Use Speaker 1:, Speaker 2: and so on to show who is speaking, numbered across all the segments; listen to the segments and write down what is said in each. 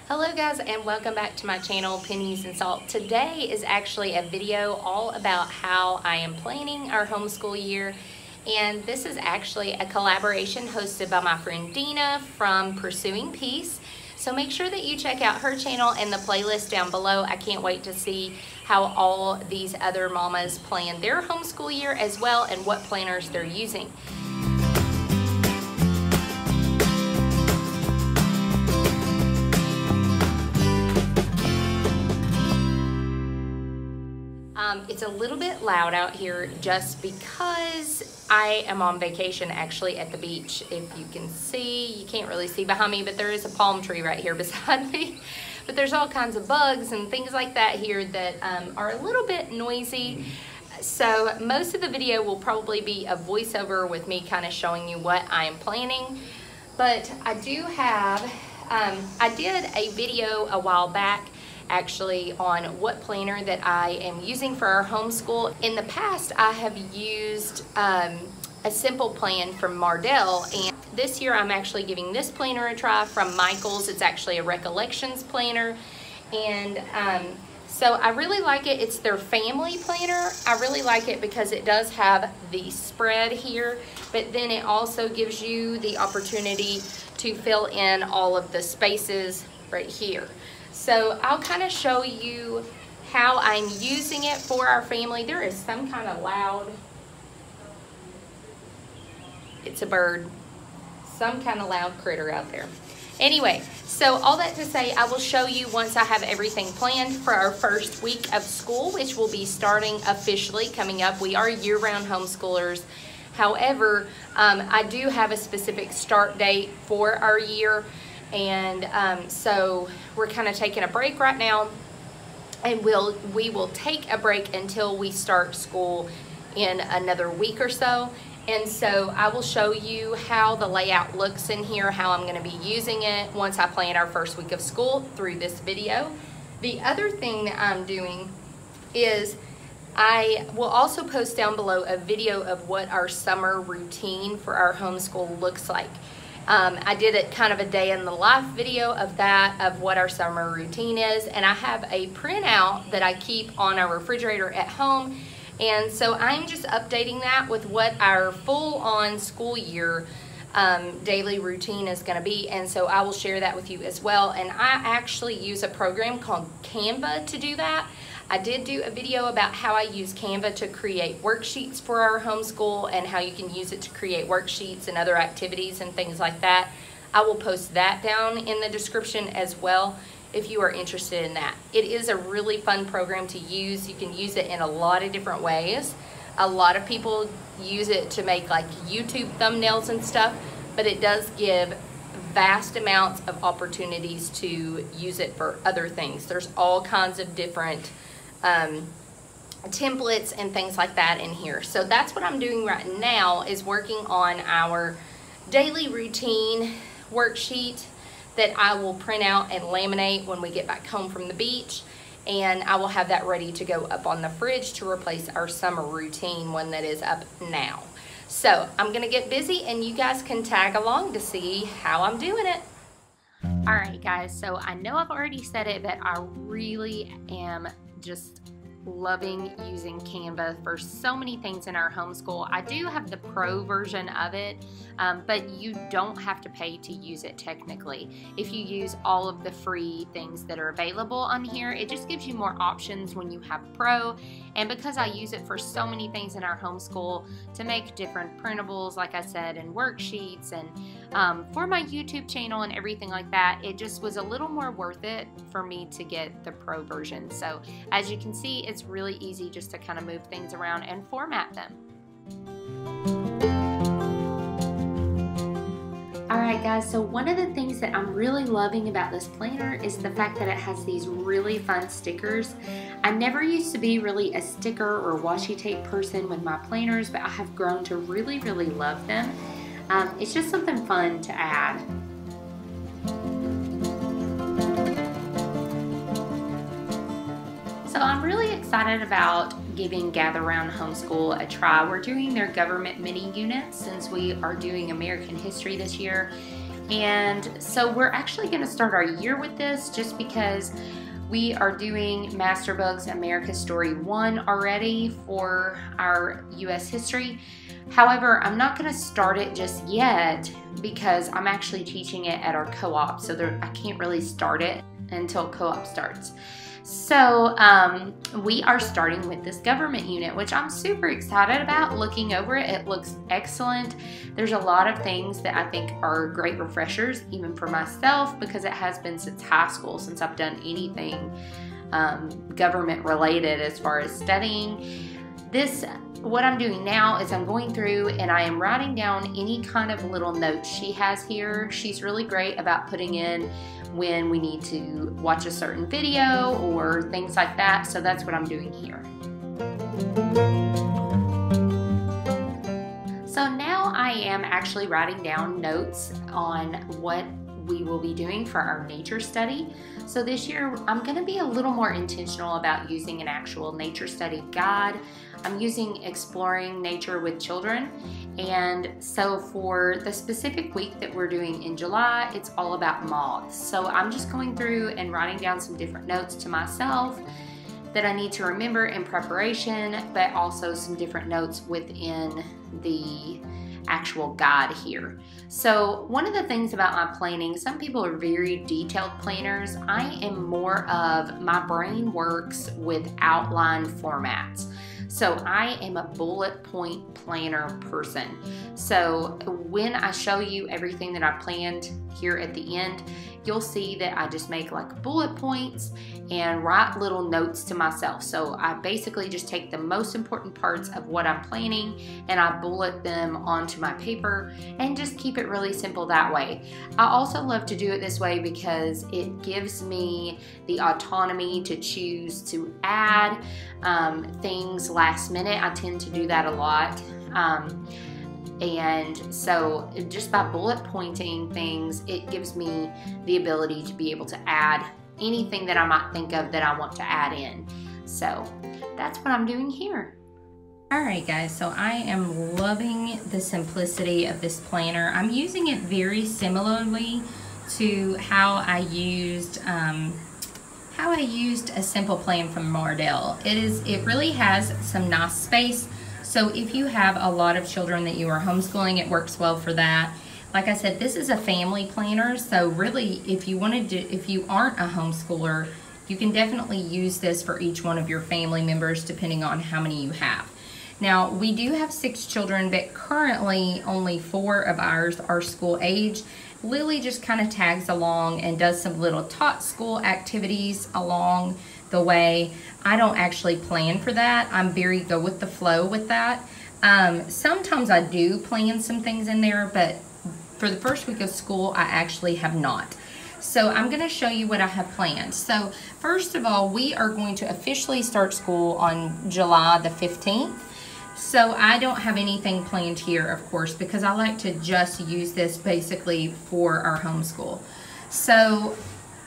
Speaker 1: Hello guys, and welcome back to my channel, Pennies and Salt. Today is actually a video all about how I am planning our homeschool year, and this is actually a collaboration hosted by my friend Dina from Pursuing Peace. So make sure that you check out her channel and the playlist down below. I can't wait to see how all these other mamas plan their homeschool year as well and what planners they're using. It's a little bit loud out here just because I am on vacation actually at the beach. If you can see, you can't really see behind me, but there is a palm tree right here beside me. But there's all kinds of bugs and things like that here that are a little bit noisy. So most of the video will probably be a voiceover with me kind of showing you what I am planning. But I do have, I did a video a while back actually on what planner that I am using for our homeschool. In the past, I have used a simple plan from Mardell, and this year I'm actually giving this planner a try from Michael's. It's actually a recollections planner, and so I really like it. It's their family planner. I really like it because it does have the spread here, but then it also gives you the opportunity to fill in all of the spaces right here. So I'll kind of show you how I'm using it for our family. There is some kind of loud, it's a bird, some kind of loud critter out there. Anyway, so all that to say, I will show you once I have everything planned for our first week of school, which will be starting officially coming up. We are year-round homeschoolers. However, I do have a specific start date for our year. And so we're kind of taking a break right now, and we will take a break until we start school in another week or so. And so I will show you how the layout looks in here, how I'm going to be using it once I plan our first week of school through this video. The other thing that I'm doing is I will also post down below a video of what our summer routine for our homeschool looks like. I did it kind of a day in the life video of that, of what our summer routine is, and I have a printout that I keep on our refrigerator at home, and so I'm just updating that with what our full-on school year daily routine is going to be, and so I will share that with you as well. And I actually use a program called Canva to do that. I did do a video about how I use Canva to create worksheets for our homeschool and how you can use it to create worksheets and other activities and things like that. I will post that down in the description as well if you are interested in that. It is a really fun program to use. You can use it in a lot of different ways. A lot of people use it to make like YouTube thumbnails and stuff, but it does give vast amounts of opportunities to use it for other things. There's all kinds of different templates and things like that in here. So that's what I'm doing right now, is working on our daily routine worksheet that I will print out and laminate when we get back home from the beach, and I will have that ready to go up on the fridge to replace our summer routine one that is up now. So I'm gonna get busy and you guys can tag along to see how I'm doing it. All right guys, so I know I've already said it, but I really am just loving using Canva for so many things in our homeschool. I do have the pro version of it, but you don't have to pay to use it technically. If you use all of the free things that are available on here, it just gives you more options when you have pro. And because I use it for so many things in our homeschool to make different printables, like I said, and worksheets, and for my YouTube channel and everything like that, it just was a little more worth it for me to get the pro version. So as you can see, it's really easy just to kind of move things around and format them. Alright guys, so one of the things that I'm really loving about this planner is the fact that it has these really fun stickers. I never used to be really a sticker or washi tape person with my planners, but I have grown to really love them. It's just something fun to add. So I'm really excited about giving Gather Round Homeschool a try. We're doing their government mini units since we are doing American history this year. And so we're actually going to start our year with this just because we are doing Master Books America Story 1 already for our U.S. history. However, I'm not going to start it just yet because I'm actually teaching it at our co-op, so I can't really start it until co-op starts. So we are starting with this government unit, which I'm super excited about. Looking over it, it looks excellent. There's a lot of things that I think are great refreshers, even for myself, because it has been since high school, since I've done anything government related as far as studying. What I'm doing now is I'm going through and I am writing down any kind of little notes she has here. She's really great about putting in when we need to watch a certain video or things like that. So that's what I'm doing here. So now I am actually writing down notes on what we will be doing for our nature study. So this year I'm going to be a little more intentional about using an actual nature study guide. I'm using Exploring Nature with Children, and so for the specific week that we're doing in July, it's all about moths. So I'm just going through and writing down some different notes to myself that I need to remember in preparation, but also some different notes within the actual guide here. So one of the things about my planning, some people are very detailed planners. I am more of, my brain works with outline formats. So I am a bullet point planner person. So when I show you everything that I planned here at the end, you'll see that I just make like bullet points and write little notes to myself. So I basically just take the most important parts of what I'm planning and I bullet them onto my paper and just keep it really simple that way. I also love to do it this way because it gives me the autonomy to choose to add things last minute. I tend to do that a lot. And so just by bullet pointing things, it gives me the ability to be able to add anything that I might think of that I want to add in. So that's what I'm doing here. Alright guys, so I am loving the simplicity of this planner. I'm using it very similarly to how I used a simple plan from Mardell. It really has some nice space. So if you have a lot of children that you are homeschooling, it works well for that. Like I said, this is a family planner, so really if you aren't a homeschooler, you can definitely use this for each one of your family members depending on how many you have. Now, we do have 6 children, but currently only 4 of ours are school age. Lily just kind of tags along and does some little taught school activities along the way. I don't actually plan for that. I'm very go with the flow with that. Sometimes I do plan some things in there, but for the first week of school, I actually have not. So I'm going to show you what I have planned. So first of all, we are going to officially start school on July the 15th. So I don't have anything planned here, of course, because I like to just use this basically for our homeschool. So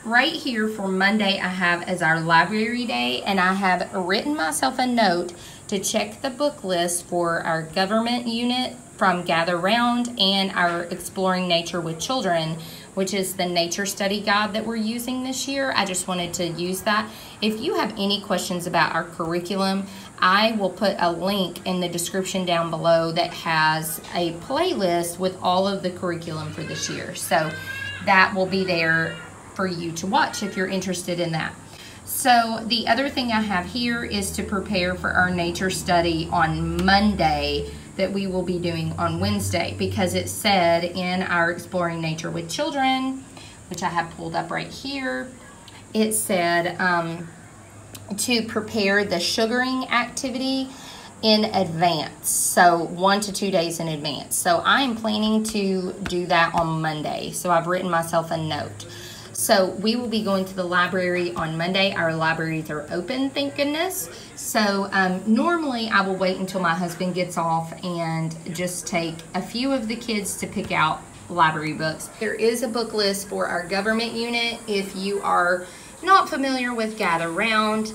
Speaker 1: right here for Monday, I have as our library day, and I have written myself a note to check the book list for our government unit from Gather Round and our Exploring Nature with Children, which is the nature study guide that we're using this year. I just wanted to use that. If you have any questions about our curriculum, I will put a link in the description down below that has a playlist with all of the curriculum for this year. So that will be there for you to watch if you're interested in that. So the other thing I have here is to prepare for our nature study on Monday that we will be doing on Wednesday, because it said in our Exploring Nature with Children, which I have pulled up right here, it said to prepare the sugaring activity in advance, so 1 to 2 days in advance. So I am planning to do that on Monday, so I've written myself a note. So we will be going to the library on Monday. Our libraries are open, thank goodness. So normally I will wait until my husband gets off and just take a few of the kids to pick out library books. There is a book list for our government unit. If you are not familiar with Gather Round,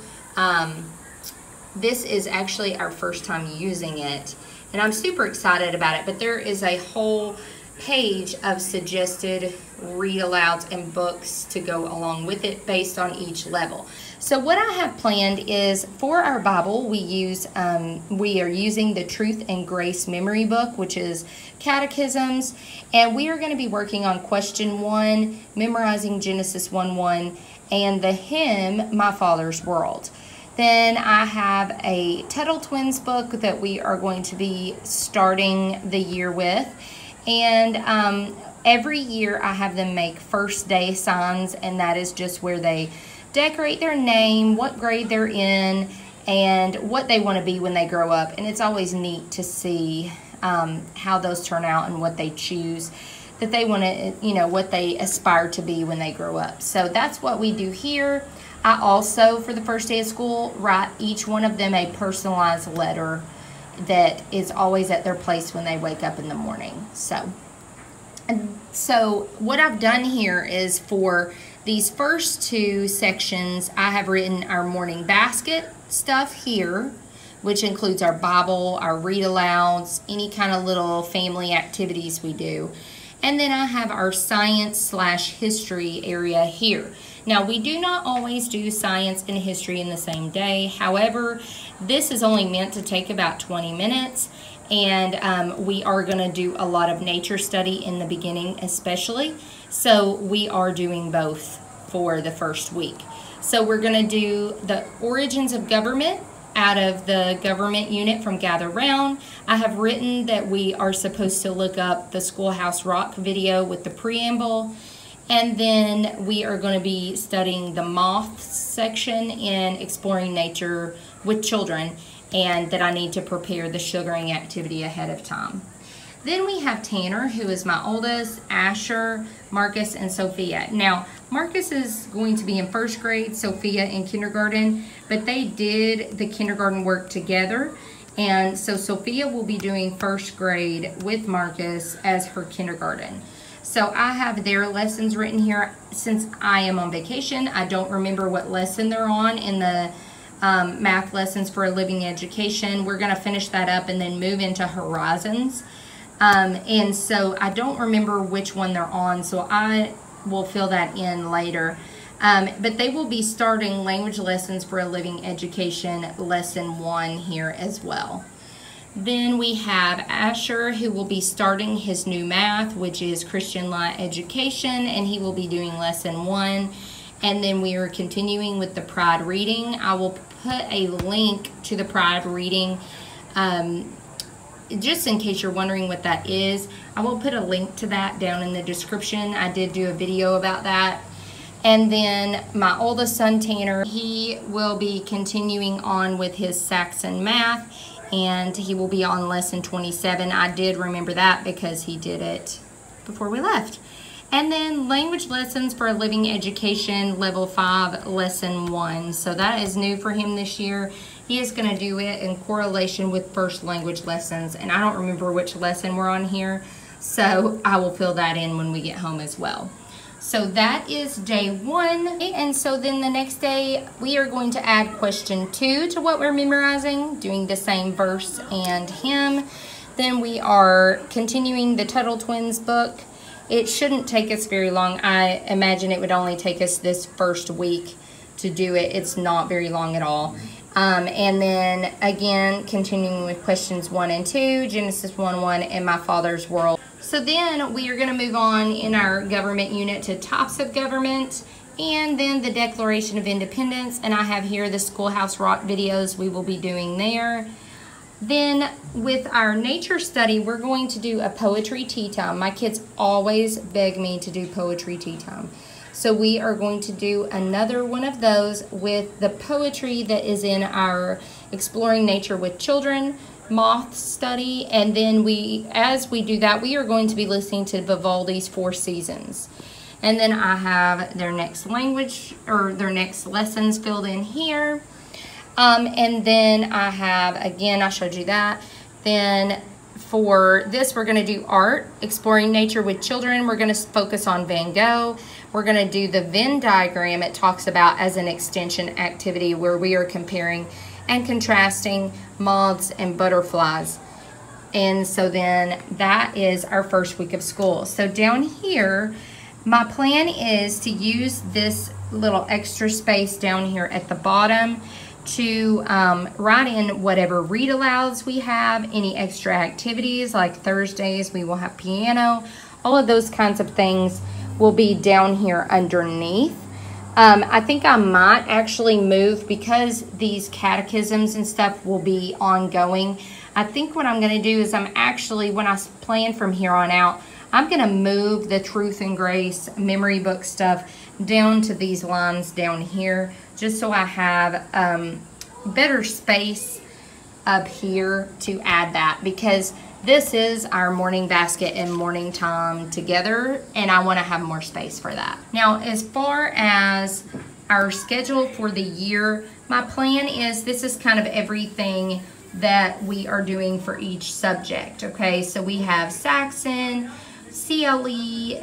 Speaker 1: this is actually our first time using it, and I'm super excited about it. But there is a whole page of suggested read alouds and books to go along with it based on each level. So what I have planned is for our Bible, we are using the Truth and Grace Memory Book, which is catechisms, and we are going to be working on question 1, memorizing Genesis 1:1, and the hymn, My Father's World. Then I have a Tuttle Twins book that we are going to be starting the year with, and every year I have them make first day signs, and that is just where they decorate their name, what grade they're in, and what they want to be when they grow up. And it's always neat to see how those turn out and what they choose that they want to, what they aspire to be when they grow up. So that's what we do here. I also, for the first day of school, write each one of them a personalized letter that is always at their place when they wake up in the morning. So what I've done here is for these first 2 sections, I have written our morning basket stuff here, which includes our Bible, our read alouds, any kind of little family activities we do. And then I have our science/history area here. Now, we do not always do science and history in the same day. However, this is only meant to take about 20 minutes. And we are going to do a lot of nature study in the beginning especially. So we are doing both for the first week. So we're going to do the origins of government out of the government unit from Gather Round. I have written that we are supposed to look up the Schoolhouse Rock video with the preamble. And then we are going to be studying the moths section in Exploring Nature with Children, and that I need to prepare the sugaring activity ahead of time. Then we have Tanner, who is my oldest, Asher, Marcus, and Sophia. Now, Marcus is going to be in 1st grade, Sophia in kindergarten, but they did the kindergarten work together, and so Sophia will be doing 1st grade with Marcus as her kindergarten. So I have their lessons written here. Since I am on vacation, I don't remember what lesson they're on in the math lessons for a living education. We're going to finish that up and then move into Horizons. And so I don't remember which one they're on, so I will fill that in later. But they will be starting language lessons for a living education lesson 1 here as well. Then we have Asher, who will be starting his new math, which is Christian Light Education, and he will be doing lesson 1. And then we are continuing with the Pride reading. I will put a link to the Pride reading, just in case you're wondering what that is. I will put a link to that down in the description. I did do a video about that. And then my oldest son, Tanner, he will be continuing on with his Saxon math, and he will be on lesson 27. I did remember that because he did it before we left. And then language lessons for a living education, level 5, lesson 1. So that is new for him this year. He is going to do it in correlation with first language lessons. And I don't remember which lesson we're on here, so I will fill that in when we get home as well. So that is day 1. And so then the next day, we are going to add question 2 to what we're memorizing, doing the same verse and hymn. Then we are continuing the Tuttle Twins book. It shouldn't take us very long. I imagine it would only take us this first week to do it. It's not very long at all. And then again, continuing with questions 1 and 2, Genesis 1:1, and My Father's World. So then we are going to move on in our government unit to Types of Government, and then the Declaration of Independence. And I have here the Schoolhouse Rock videos we will be doing there. Then with our nature study, we're going to do a poetry tea time. My kids always beg me to do poetry tea time. So we are going to do another one of those with the poetry that is in our Exploring Nature with Children moth study. And then as we do that, we are going to be listening to Vivaldi's 4 Seasons. And then I have their next language or their next lessons filled in here. And then I have, again, I showed you that. Then for this, we're going to do art, Exploring Nature with Children. We're going to focus on Van Gogh. We're going to do the Venn diagram it talks about as an extension activity where we are comparing and contrasting moths and butterflies. And so then that is our first week of school. So down here, my plan is to use this little extra space down here at the bottom to write in whatever read alouds we have, any extra activities, like Thursdays we will have piano. All of those kinds of things will be down here underneath. I think I might actually move, because these catechisms and stuff will be ongoing. I think what I'm going to do is when I plan from here on out, I'm going to move the Truth and Grace memory book stuff down to these lines down here, just so I have better space up here to add that, because this is our morning basket and morning time together, and I want to have more space for that. Now, as far as our schedule for the year, my plan is this is kind of everything that we are doing for each subject, okay? So we have Saxon, CLE,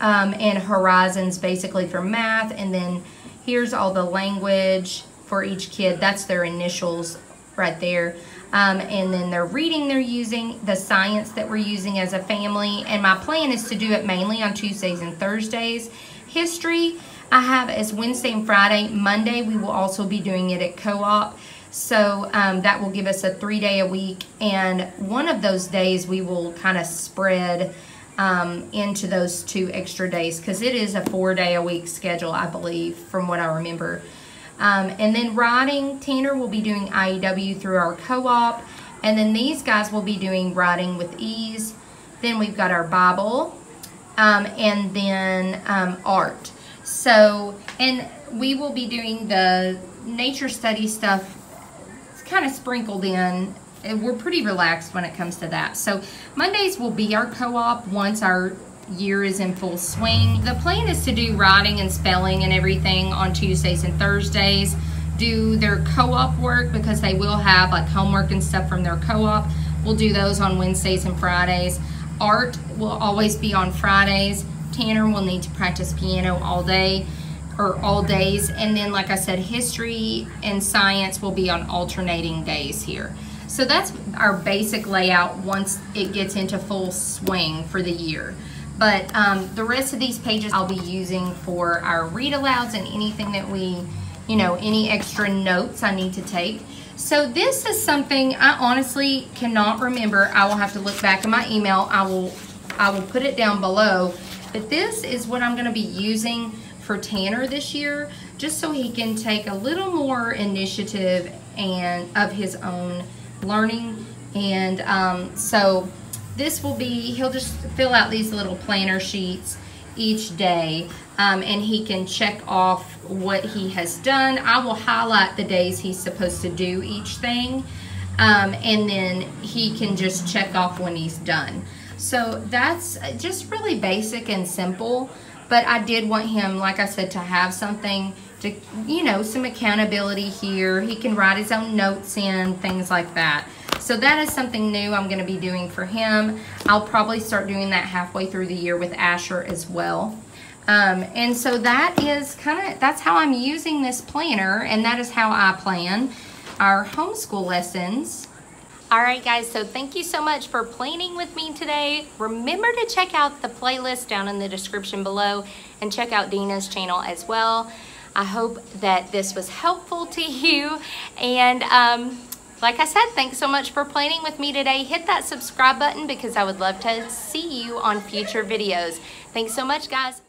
Speaker 1: and Horizons basically for math, and then here's all the language for each kid. That's their initials right there. And then their reading they're using, the science that we're using as a family, and my plan is to do it mainly on Tuesdays and Thursdays. History I have as Wednesday and Friday. Monday we will also be doing it at co-op. So that will give us a 3-day-a-week, and one of those days we will kind of spread into those 2 extra days, because it is a 4-day-a-week schedule, I believe, from what I remember. And then writing, Tanner will be doing IEW through our co-op, and then these guys will be doing Writing with Ease. Then we've got our Bible, and then art. So, and we will be doing the nature study stuff kind of sprinkled in. We're pretty relaxed when it comes to that. So Mondays will be our co-op once our year is in full swing. The plan is to do writing and spelling and everything on Tuesdays and Thursdays, do their co-op work, because they will have like homework and stuff from their co-op. We'll do those on Wednesdays and Fridays. Art will always be on Fridays. Tanner will need to practice piano all day, or all days, and then like I said, history and science will be on alternating days here. So that's our basic layout once it gets into full swing for the year. But the rest of these pages I'll be using for our read alouds and anything that we, any extra notes I need to take. So this is something I honestly cannot remember. I will have to look back in my email. I will put it down below. But this is what I'm going to be using for Tanner this year, just so he can take a little more initiative and of his own learning. And so this will be, he'll just fill out these little planner sheets each day, and he can check off what he has done. I will highlight the days he's supposed to do each thing, and then he can just check off when he's done. So that's just really basic and simple, but I did want him, like I said, to have something to, some accountability here. He can write his own notes in, things like that. So that is something new I'm going to be doing for him. I'll probably start doing that halfway through the year with Asher as well. And so that is that's how I'm using this planner, and that is how I plan our homeschool lessons.
Speaker 2: All right, guys, so thank you so much for planning with me today. Remember to check out the playlist down in the description below, and check out Dina's channel as well. I hope that this was helpful to you, and like I said, thanks so much for planning with me today. Hit that subscribe button, because I would love to see you on future videos. Thanks so much, guys.